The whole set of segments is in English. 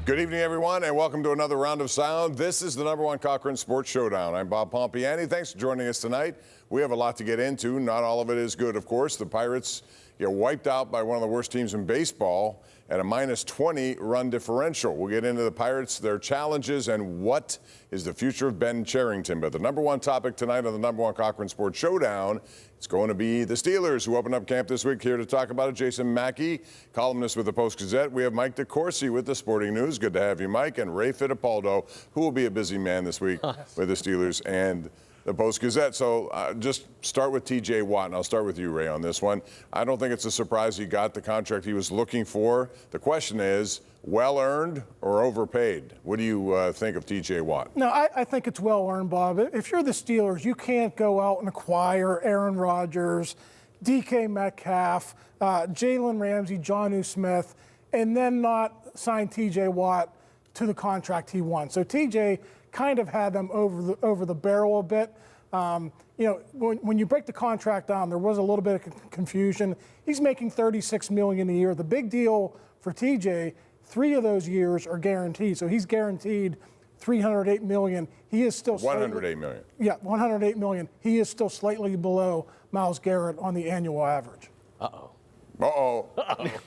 Good evening, everyone, and welcome to another round of sound. This is the #1 Cochran Sports Showdown. I'm Bob Pompiani. Thanks for joining us tonight. We have a lot to get into. Not all of it is good, of course. The Pirates get wiped out by one of the worst teams in baseball at a -20 run differential. We'll get into the Pirates, their challenges, and what is the future of Ben Cherington. But the #1 topic tonight on the #1 Cochran Sports Showdown, it's going to be the Steelers, who opened up camp this week. Here to talk about it, Jason Mackey, columnist with the Post-Gazette. We have Mike DeCourcy with the Sporting News. Good to have you, Mike. And Ray Fittipaldo, who will be a busy man this week with the Steelers and the Post-Gazette. So just start with T.J. Watt, and I'll start with you, Ray, on this one. I don't think it's a surprise he got the contract he was looking for. The question is, well-earned or overpaid? What do you think of T.J. Watt? No, I think it's well-earned, Bob. If you're the Steelers, you can't go out and acquire Aaron Rodgers, DK Metcalf, Jalen Ramsey, Jonnu Smith, and then not sign T.J. Watt to the contract he wants. So T.J. kind of had them over the barrel a bit. When you break the contract down, there was a little bit of confusion. He's making $36 million a year. The big deal for TJ, 3 of those years are guaranteed. So he's guaranteed $308 million. He is still $108 million. Yeah, $108 million. He is still slightly below Myles Garrett on the annual average. Uh-oh.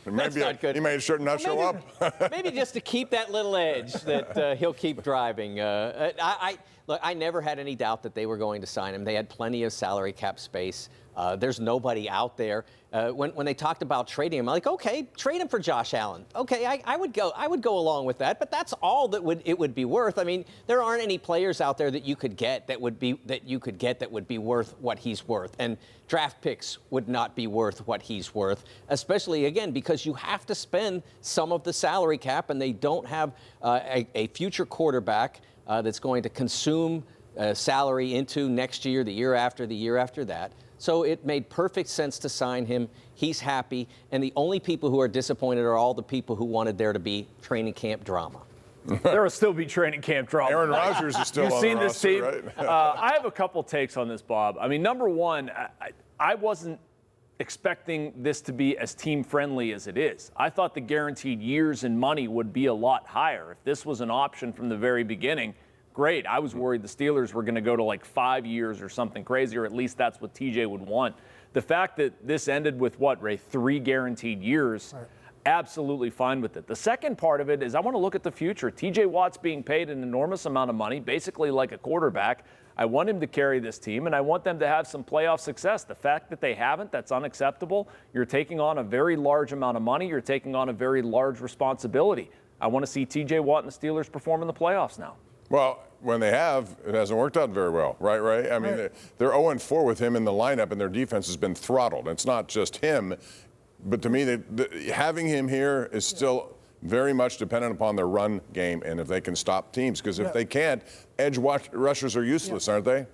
That's not good. He may sure not show up. Maybe just to keep that little edge that he'll keep driving. Look, I never had any doubt that they were going to sign him. They had plenty of salary cap space. There's nobody out there. When they talked about trading him, I'm like, okay, trade him for Josh Allen. Okay, I would go along with that, but that's all that it would be worth. I mean, there aren't any players out there that you could get that would be worth what he's worth. And draft picks would not be worth what he's worth, especially again because you have to spend some of the salary cap, and they don't have a future quarterback that's going to consume salary into next year, the year after that. So it made perfect sense to sign him. He's happy. And the only people who are disappointed are all the people who wanted there to be training camp drama. There will still be training camp drama. Aaron Rodgers is still on the roster, team, right? I have a couple takes on this, Bob. I mean, number one, I wasn't expecting this to be as team-friendly as it is. I thought the guaranteed years and money would be a lot higher. If this was an option from the very beginning, great. I was worried the Steelers were going to go to like 5 years or something crazy, or at least that's what TJ would want. The fact that this ended with what, Ray, 3 guaranteed years, right. Absolutely fine with it. The second part of it is I want to look at the future. TJ Watt's being paid an enormous amount of money, basically like a quarterback. I want him to carry this team, and I want them to have some playoff success. The fact that they haven't, that's unacceptable. You're taking on a very large amount of money. You're taking on a very large responsibility. I want to see TJ Watt and the Steelers perform in the playoffs now. Well, when they have, it hasn't worked out very well, right, Ray? I mean, they're 0-4 with him in the lineup, and their defense has been throttled. It's not just him, but to me, having him here is still very much dependent upon their run game and if they can stop teams. Because if they can't, edge rushers are useless, aren't they?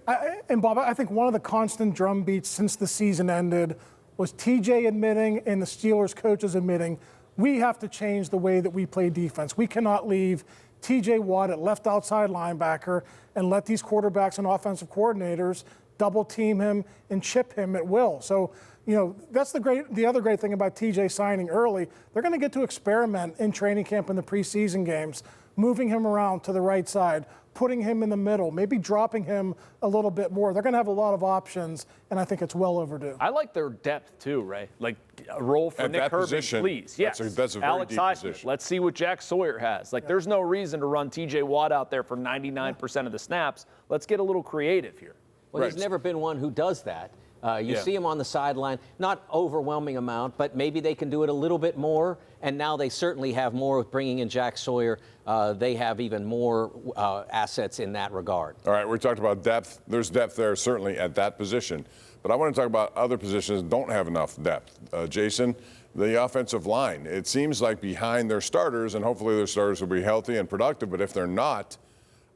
And Bob, I think one of the constant drumbeats since the season ended was TJ admitting and the Steelers coaches admitting we have to change the way that we play defense. We cannot leave T.J. Watt at left outside linebacker and let these quarterbacks and offensive coordinators double team him and chip him at will. So, that's the other great thing about T.J. signing early. They're going to get to experiment in training camp in the preseason games, moving him around to the right side, putting him in the middle, maybe dropping him a little bit more. They're going to have a lot of options, and I think it's well overdue. I like their depth too, Ray. Like a role for Nick Herbig, please. Yes, that's a very Alex deep Highsmith. position. Let's see what Jack Sawyer has. There's no reason to run T.J. Watt out there for 99% of the snaps. Let's get a little creative here. Well, he's never been one who does that. You see him on the sideline, not overwhelming amount, but maybe they can do it a little bit more. And now they certainly have more with bringing in Jack Sawyer. They have even more assets in that regard. All right, we talked about depth. There's depth there certainly at that position. But I want to talk about other positions that don't have enough depth. Jason, the offensive line. It seems like behind their starters, and hopefully their starters will be healthy and productive, but if they're not,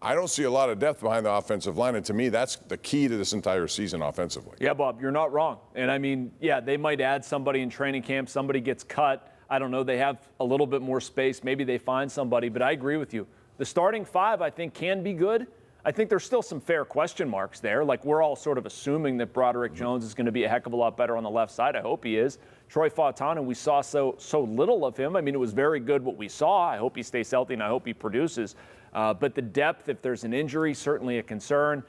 I don't see a lot of depth behind the offensive line, and to me, that's the key to this entire season offensively. Yeah, Bob, you're not wrong. And I mean, yeah, they might add somebody in training camp, somebody gets cut. I don't know, they have a little bit more space. Maybe they find somebody, but I agree with you. The starting 5, I think, can be good. I think there's still some fair question marks there. Like, we're all sort of assuming that Broderick Jones is going to be a heck of a lot better on the left side. I hope he is. Troy Fautanu, we saw so little of him. I mean, it was very good what we saw. I hope he stays healthy and I hope he produces. But the depth, if there's an injury, certainly a concern.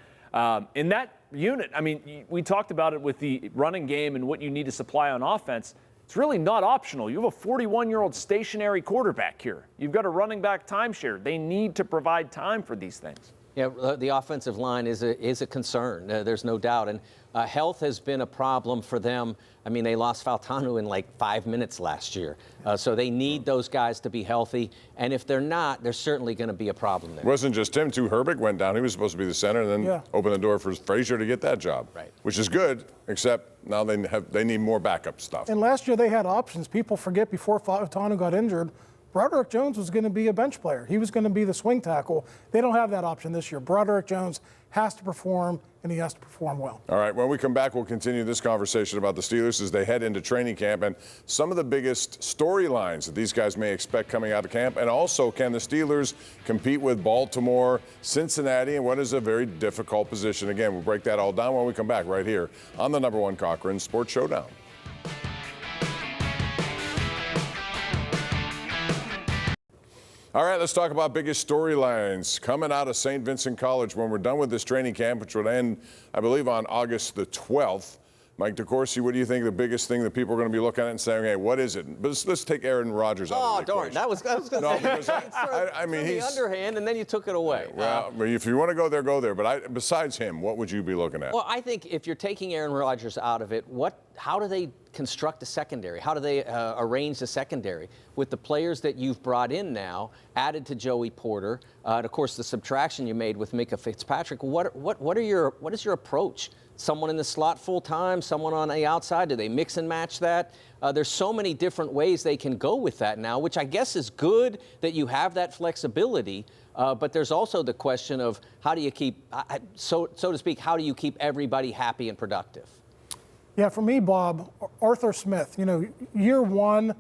In that unit, I mean, we talked about it with the running game and what you need to supply on offense. It's really not optional. You have a 41-year-old stationary quarterback here. You've got a running back timeshare. They need to provide time for these things. Yeah, the offensive line is a concern. There's no doubt. And health has been a problem for them. I mean, they lost Fautanu in like 5 minutes last year. So they need those guys to be healthy. And if they're not, there's certainly going to be a problem there. It wasn't just him, too. Herbig went down. He was supposed to be the center and then opened the door for Frazier to get that job. Right. Which is good, except now they need more backup stuff. And last year they had options. People forget before Fautanu got injured, Broderick Jones was going to be a bench player. He was going to be the swing tackle. They don't have that option this year. Broderick Jones has to perform, and he has to perform well. All right, when we come back, we'll continue this conversation about the Steelers as they head into training camp and some of the biggest storylines that these guys may expect coming out of camp. And also, can the Steelers compete with Baltimore, Cincinnati, and what is a very difficult position? Again, we'll break that all down when we come back right here on the #1 Cochran Sports Showdown. All right, let's talk about biggest storylines coming out of St. Vincent College when we're done with this training camp, which would end, I believe, on August the 12th. Mike DeCourcy, what do you think the biggest thing that people are going to be looking at and saying, hey, what is it? But let's take Aaron Rodgers out of the equation. That was going to say. Because I mean, he's the underhand, and then you took it away. Well, if you want to go there, go there. But besides him, what would you be looking at? Well, I think if you're taking Aaron Rodgers out of it, how do they construct a secondary? How do they arrange the secondary with the players that you've brought in now, added to Joey Porter, and of course the subtraction you made with Micah Fitzpatrick? What is your approach? Someone in the slot full time, someone on the outside? Do they mix and match that? There's so many different ways they can go with that now, which I guess is good that you have that flexibility. But there's also the question of how do you keep, so to speak, how do you keep everybody happy and productive? Yeah, for me, Bob, Arthur Smith, year one,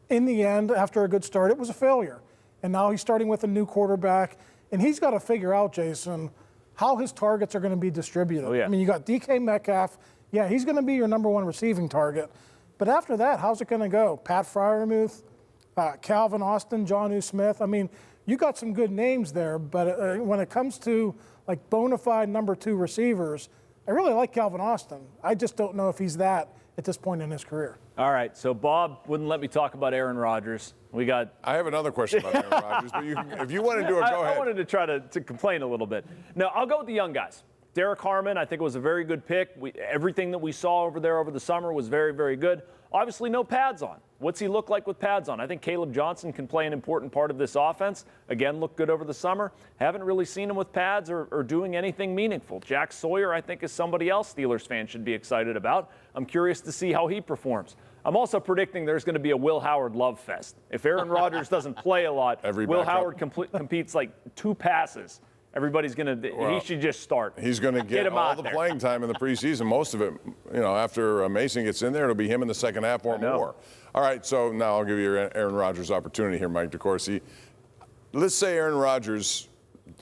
in the end, after a good start, it was a failure. And now he's starting with a new quarterback, and he's got to figure out, Jason, how his targets are going to be distributed. Oh, yeah. I mean, you got DK Metcalf. Yeah, he's going to be your #1 receiving target. But after that, how's it going to go? Pat Freiermuth, Calvin Austin, Jonnu Smith. I mean, you got some good names there, but when it comes to like bona fide #2 receivers, I really like Calvin Austin. I just don't know if he's that at this point in his career. All right, so Bob wouldn't let me talk about Aaron Rodgers. I have another question about Aaron Rodgers, but if you want to do it, go ahead. I wanted to try to complain a little bit. No, I'll go with the young guys. Derek Harmon, I think, was a very good pick. Everything that we saw over there over the summer was very, very good. Obviously, no pads on. What's he look like with pads on? I think Caleb Johnson can play an important part of this offense. Again, looked good over the summer. Haven't really seen him with pads or doing anything meaningful. Jack Sawyer, I think, is somebody else Steelers fans should be excited about. I'm curious to see how he performs. I'm also predicting there's going to be a Will Howard love fest. If Aaron Rodgers doesn't play a lot, Will Howard competes like 2 passes. Everybody's going to, he should just start. He's going to get all the playing time in the preseason. Most of it, after Mason gets in there, it'll be him in the second half or more. All right, so now I'll give you your Aaron Rodgers opportunity here, Mike DeCourcy. Let's say Aaron Rodgers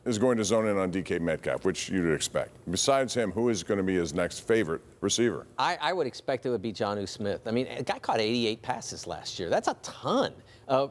is going to zone in on DK Metcalf, which you'd expect. Besides him, who is going to be his next favorite receiver? I would expect it would be Jonnu Smith. I mean, a guy caught 88 passes last year. That's a ton.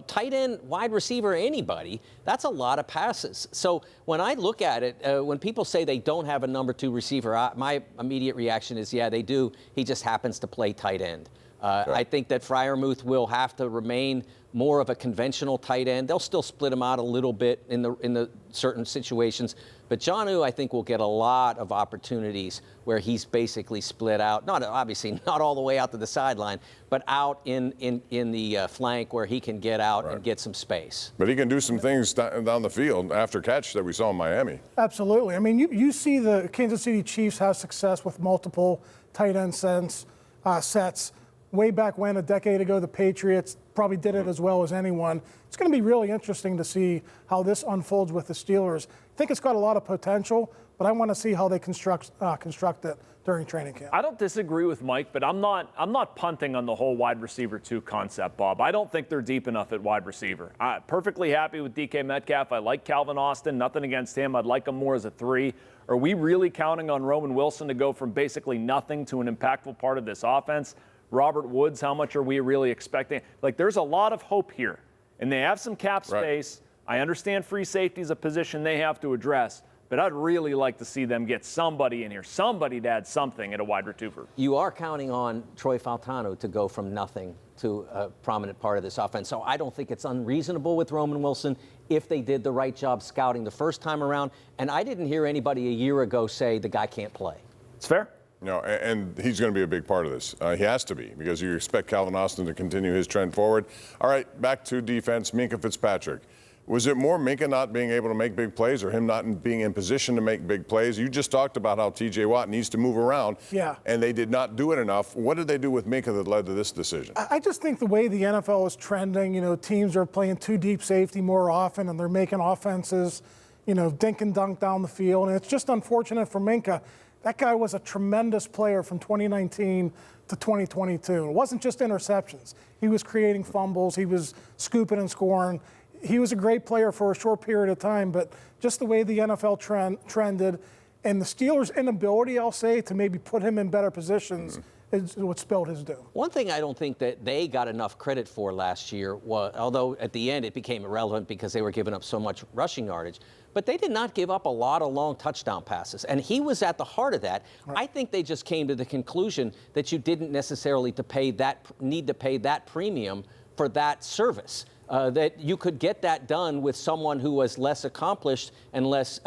Tight end, wide receiver, anybody, that's a lot of passes. So when I look at it, when people say they don't have a #2 receiver, my immediate reaction is, yeah, they do. He just happens to play tight end. I think that Freiermuth will have to remain more of a conventional tight end. They'll still split him out a little bit in the certain situations. But Jonnu, I think, will get a lot of opportunities where he's basically split out. Obviously not all the way out to the sideline, but out in the flank where he can get out and get some space. But he can do some things down the field after catch that we saw in Miami. Absolutely. I mean, you see the Kansas City Chiefs have success with multiple tight end sets. Way back when, a decade ago, the Patriots probably did it as well as anyone. It's going to be really interesting to see how this unfolds with the Steelers. I think it's got a lot of potential, but I want to see how they construct it during training camp. I don't disagree with Mike, but I'm not punting on the whole wide receiver 2 concept, Bob. I don't think they're deep enough at wide receiver. I'm perfectly happy with DK Metcalf. I like Calvin Austin. Nothing against him. I'd like him more as a 3. Are we really counting on Roman Wilson to go from basically nothing to an impactful part of this offense? Robert Woods, how much are we really expecting? Like, there's a lot of hope here, and they have some cap space. Right. I understand free safety is a position they have to address, but I'd really like to see them get somebody in here, somebody to add something at a wide receiver. You are counting on Troy Faltano to go from nothing to a prominent part of this offense. So I don't think it's unreasonable with Roman Wilson if they did the right job scouting the first time around. And I didn't hear anybody a year ago say the guy can't play. It's fair. No, and he's going to be a big part of this. He has to be, because you expect Calvin Austin to continue his trend forward. All right, back to defense. Minkah Fitzpatrick. Was it more Minkah not being able to make big plays or him not being in position to make big plays? You just talked about how T.J. Watt needs to move around, and they did not do it enough. What did they do with Minkah that led to this decision? I just think the way the NFL is trending, teams are playing too deep safety more often, and they're making offenses, dink and dunk down the field. And it's just unfortunate for Minkah. That guy was a tremendous player from 2019 to 2022. It wasn't just interceptions. He was creating fumbles. He was scooping and scoring. He was a great player for a short period of time, but just the way the NFL trended and the Steelers' inability, I'll say, to maybe put him in better positions is what spilled his doom. One thing I don't think that they got enough credit for last year was, although at the end it became irrelevant because they were giving up so much rushing yardage, but they did not give up a lot of long touchdown passes, and he was at the heart of that. Right. I think they just came to the conclusion that you didn't necessarily need to pay that premium for that service. That you could get that done with someone who was less accomplished and less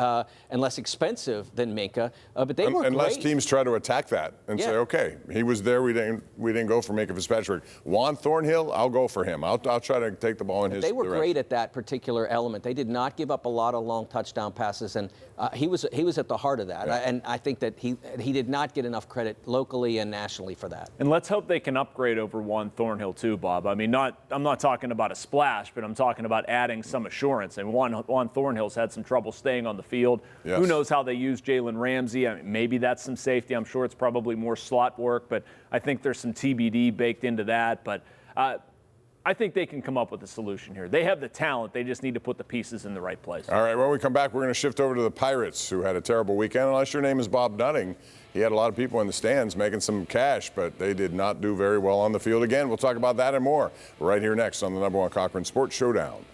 expensive than Minkah. But they were unless great. Teams try to attack that and say, okay, he was there. We didn't go for Minkah Fitzpatrick. Juan Thornhill, I'll go for him. I'll try to take the ball in his direction. They were great at that particular element. They did not give up a lot of long touchdown passes, and he was at the heart of that. Yeah. And I think that he did not get enough credit locally and nationally for that. And let's hope they can upgrade over Juan Thornhill too, Bob. I mean, I'm not talking about a splash, but I'm talking about adding some assurance. And Juan Thornhill's had some trouble staying on the field. Yes. Who knows how they use Jalen Ramsey? I mean, maybe that's some safety. I'm sure it's probably more slot work, but I think there's some TBD baked into that. But I think they can come up with a solution here. They have the talent. They just need to put the pieces in the right place. All right, when we come back, we're going to shift over to the Pirates, who had a terrible weekend. Unless your name is Bob Nutting, he had a lot of people in the stands making some cash, but they did not do very well on the field again. We'll talk about that and more right here next on the #1 Cochran Sports Showdown.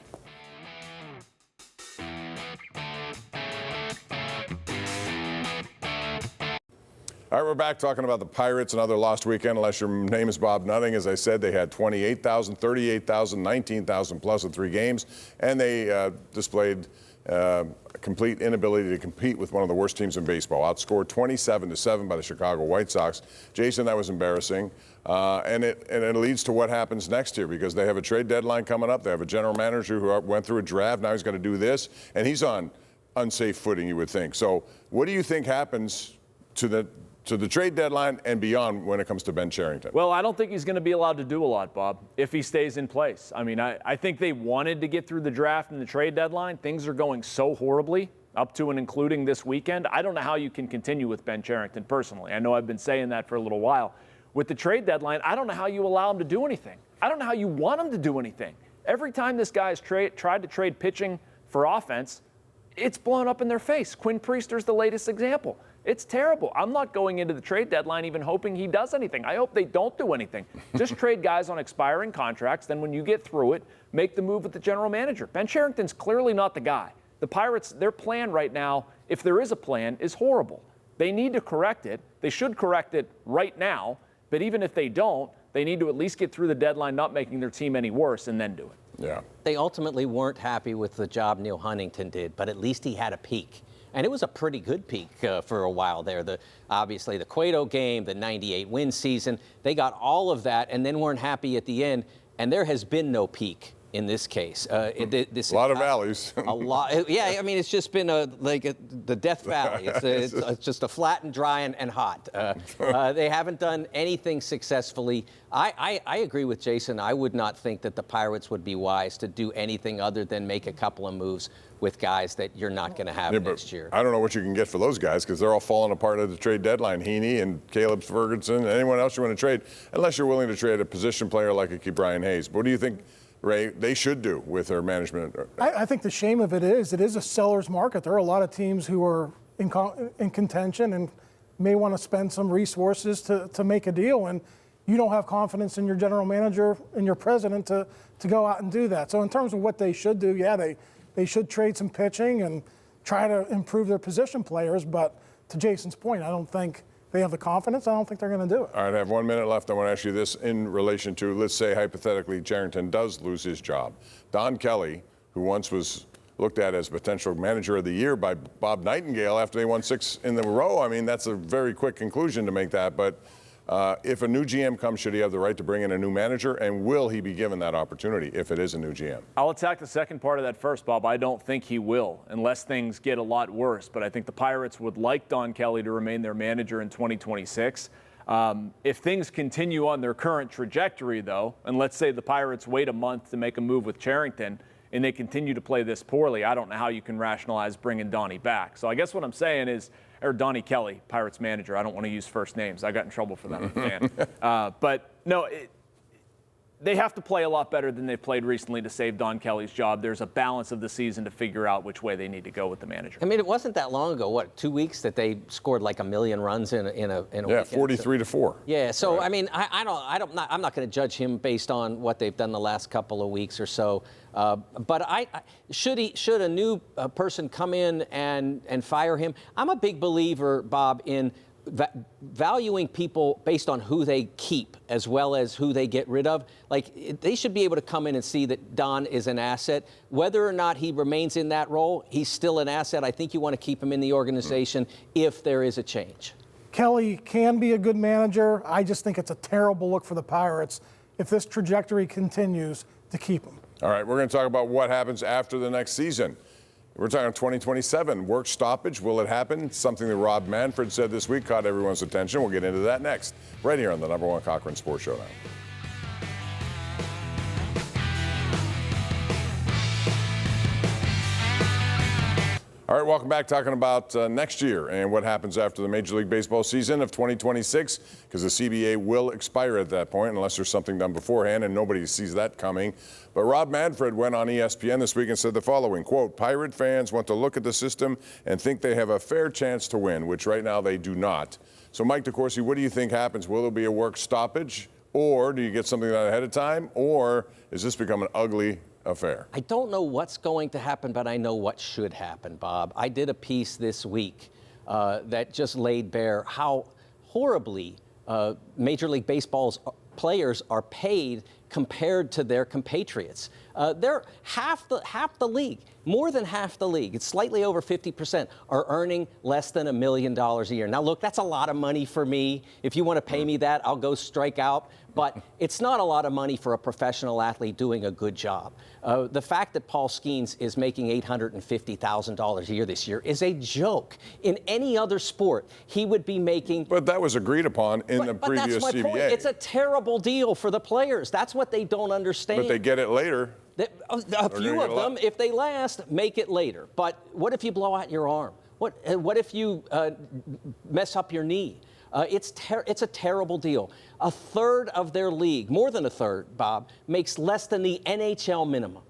All right, we're back talking about the Pirates, another lost weekend. Unless your name is Bob Nutting, as I said, they had 28,000, 38,000, 19,000 plus in 3 games, and they displayed complete inability to compete with one of the worst teams in baseball. Outscored 27-7 by the Chicago White Sox. Jason, that was embarrassing, and it leads to what happens next year, because they have a trade deadline coming up. They have a general manager who went through a draft. Now he's going to do this, and he's on unsafe footing, you would think. So, what do you think happens to the trade deadline and beyond when it comes to Ben Cherington? Well, I don't think he's going to be allowed to do a lot, Bob, if he stays in place. I mean, I think they wanted to get through the draft and the trade deadline. Things are going so horribly, up to and including this weekend. I don't know how you can continue with Ben Cherington personally. I know I've been saying that for a little while. With the trade deadline, I don't know how you allow him to do anything. I don't know how you want him to do anything. Every time this guy has tried to trade pitching for offense, it's blown up in their face. Quinn Priester's the latest example. It's terrible. I'm not going into the trade deadline even hoping he does anything. I hope they don't do anything. Just trade guys on expiring contracts. Then when you get through it, make the move with the general manager. Ben Cherington's clearly not the guy. The Pirates, their plan right now, if there is a plan, is horrible. They need to correct it. They should correct it right now. But even if they don't, they need to at least get through the deadline, not making their team any worse, and then do it. Yeah. They ultimately weren't happy with the job Neil Huntington did, but at least he had a peak. And it was a pretty good peak for a while there. Obviously, the Cueto game, the 98 win season, they got all of that and then weren't happy at the end. And there has been no peak in this case. A lot of valleys. A lot. Yeah, I mean, it's just been the Death Valley. It's just a flat and dry and hot. They haven't done anything successfully. I agree with Jason. I would not think that the Pirates would be wise to do anything other than make a couple of moves with guys that you're not going to have next year. I don't know what you can get for those guys, because they're all falling apart at the trade deadline. Heaney and Caleb Ferguson, anyone else you want to trade, unless you're willing to trade a position player like a Brian Hayes. But what do you think, Ray, they should do with their management? I think the shame of it is a seller's market. There are a lot of teams who are in contention and may want to spend some resources to make a deal. And you don't have confidence in your general manager and your president to go out and do that. So in terms of what they should do, yeah, they should trade some pitching and try to improve their position players. But to Jason's point, I don't think they have the confidence. I don't think they're going to do it. All right, I have 1 minute left. I want to ask you this in relation to, let's say, hypothetically, Cherington does lose his job. Don Kelly, who once was looked at as potential manager of the year by Bob Nightingale after they won 6 in a row. I mean, that's a very quick conclusion to make that. But if a new GM comes, should he have the right to bring in a new manager? And will he be given that opportunity if it is a new GM? I'll attack the second part of that first, Bob. I don't think he will, unless things get a lot worse. But I think the Pirates would like Don Kelly to remain their manager in 2026. If things continue on their current trajectory, though, and let's say the Pirates wait a month to make a move with Cherington, and they continue to play this poorly, I don't know how you can rationalize bringing Donnie back. So I guess what I'm saying is, or Donnie Kelly, Pirates manager, I don't want to use first names. I got in trouble for that as a fan. But no, they have to play a lot better than they've played recently to save Don Kelly's job. There's a balance of the season to figure out which way they need to go with the manager. I mean, it wasn't that long ago, 2 weeks that they scored like 1 million runs in a weekend. 43-4. Yeah, so right. I mean, I'm not going to judge him based on what they've done the last couple of weeks or so. But should a new person come in and fire him? I'm a big believer, Bob, in valuing people based on who they keep as well as who they get rid of. Like, they should be able to come in and see that Don is an asset. Whether or not he remains in that role, he's still an asset. I think you want to keep him in the organization if there is a change. Kelly can be a good manager. I just think it's a terrible look for the Pirates if this trajectory continues to keep him. All right, we're going to talk about what happens after the next season. We're talking 2027. Work stoppage, will it happen? Something that Rob Manfred said this week caught everyone's attention. We'll get into that next, right here on the #1 Cochran Sports Showdown. All right, welcome back. Talking about next year and what happens after the Major League Baseball season of 2026, because the CBA will expire at that point unless there's something done beforehand, and nobody sees that coming. But Rob Manfred went on ESPN this week and said the following, quote, "Pirate fans want to look at the system and think they have a fair chance to win, which right now they do not." So, Mike DeCourcy, what do you think happens? Will there be a work stoppage, or do you get something done ahead of time, or is this become an ugly affair? I don't know what's going to happen, but I know what should happen, Bob. I did a piece this week that just laid bare how horribly Major League Baseball's players are paid compared to their compatriots. They're half the league, more than half the league. It's slightly over 50% are earning less than $1 million a year. Now, look, that's a lot of money for me. If you want to pay me that, I'll go strike out. But it's not a lot of money for a professional athlete doing a good job. The fact that Paul Skeens is making $850,000 a year this year is a joke. In any other sport, he would be making. But that was agreed upon in the previous that's my CBA. point. It's a terrible deal for the players. That's what they don't understand. But they get it later. A few of them, if they last, make it later. But what if you blow out your arm? What if you mess up your knee? It's a terrible deal. A third of their league, more than a third, Bob, makes less than the NHL minimum.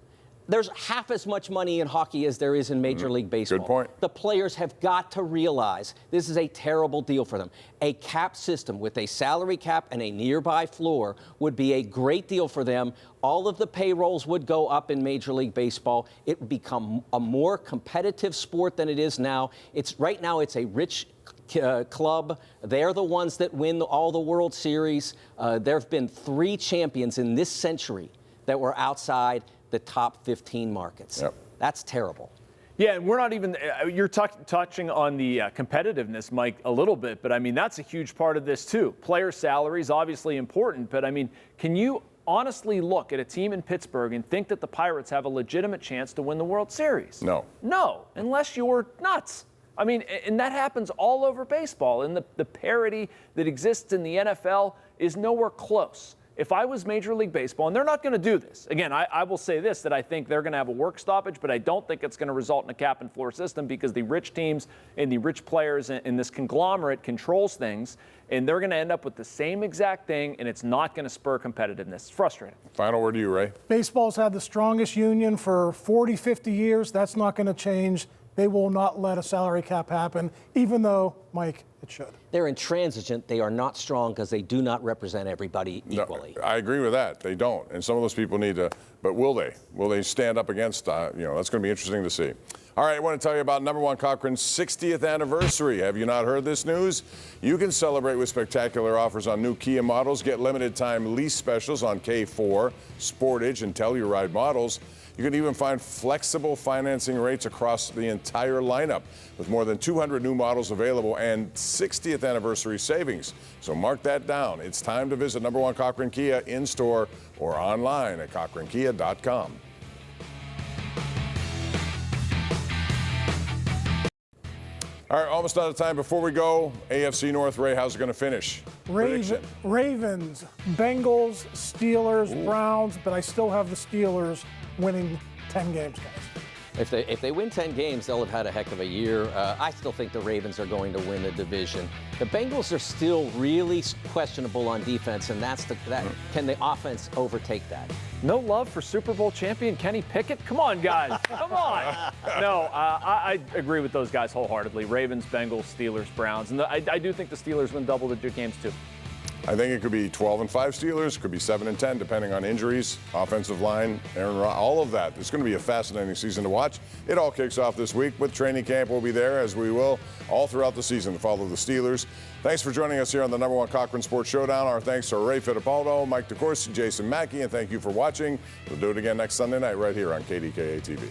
There's half as much money in hockey as there is in Major League Baseball. Good point. The players have got to realize this is a terrible deal for them. A cap system with a salary cap and a nearby floor would be a great deal for them. All of the payrolls would go up in Major League Baseball. It would become a more competitive sport than it is now. Right now it's a rich club. They're the ones that win all the World Series. There have been 3 champions in this century that were outside the top 15 markets. Yep. That's terrible. Yeah, and we're not even, you're touching on the competitiveness, Mike, a little bit, but I mean, that's a huge part of this too. Player salaries, obviously important, but I mean, can you honestly look at a team in Pittsburgh and think that the Pirates have a legitimate chance to win the World Series? No. No, unless you're nuts. I mean, and that happens all over baseball, and the parity that exists in the NFL is nowhere close. If I was Major League Baseball, and they're not going to do this. Again, I will say this, that I think they're going to have a work stoppage, but I don't think it's going to result in a cap and floor system because the rich teams and the rich players in this conglomerate controls things, and they're going to end up with the same exact thing, and it's not going to spur competitiveness. It's frustrating. Final word to you, Ray. Baseball's had the strongest union for 40, 50 years. That's not going to change. They will not let a salary cap happen, even though, Mike, it should. They're intransigent. They are not strong because they do not represent everybody equally. No, I agree with that. They don't. And some of those people need to, but will they? Will they stand up against, that's going to be interesting to see. All right, I want to tell you about number one Cochran's 60th anniversary. Have you not heard this news? You can celebrate with spectacular offers on new Kia models. Get limited time lease specials on K4, Sportage, and Telluride models. You can even find flexible financing rates across the entire lineup with more than 200 new models available and 60th anniversary savings. So mark that down. It's time to visit number one Cochran Kia in store or online at cochrankia.com. All right, almost out of time. Before we go, AFC North, Ray, how's it going to finish? Ravens, Bengals, Steelers, Browns, but I still have the Steelers winning 10 games, guys. If they win 10 games, they'll have had a heck of a year. I still think the Ravens are going to win the division. The Bengals are still really questionable on defense, and can the offense overtake that? No love for Super Bowl champion Kenny Pickett? Come on, guys. Come on. No, I agree with those guys wholeheartedly. Ravens, Bengals, Steelers, Browns. And I do think the Steelers win double-digit games, too. I think it could be 12-5 Steelers, could be 7-10, depending on injuries, offensive line, Aaron Rodgers, all of that. It's going to be a fascinating season to watch. It all kicks off this week with training camp. We'll be there, as we will all throughout the season, to follow the Steelers. Thanks for joining us here on the number one Cochran Sports Showdown. Our thanks to Ray Fittipaldo, Mike DeCourcy, Jason Mackey, and thank you for watching. We'll do it again next Sunday night right here on KDKA-TV.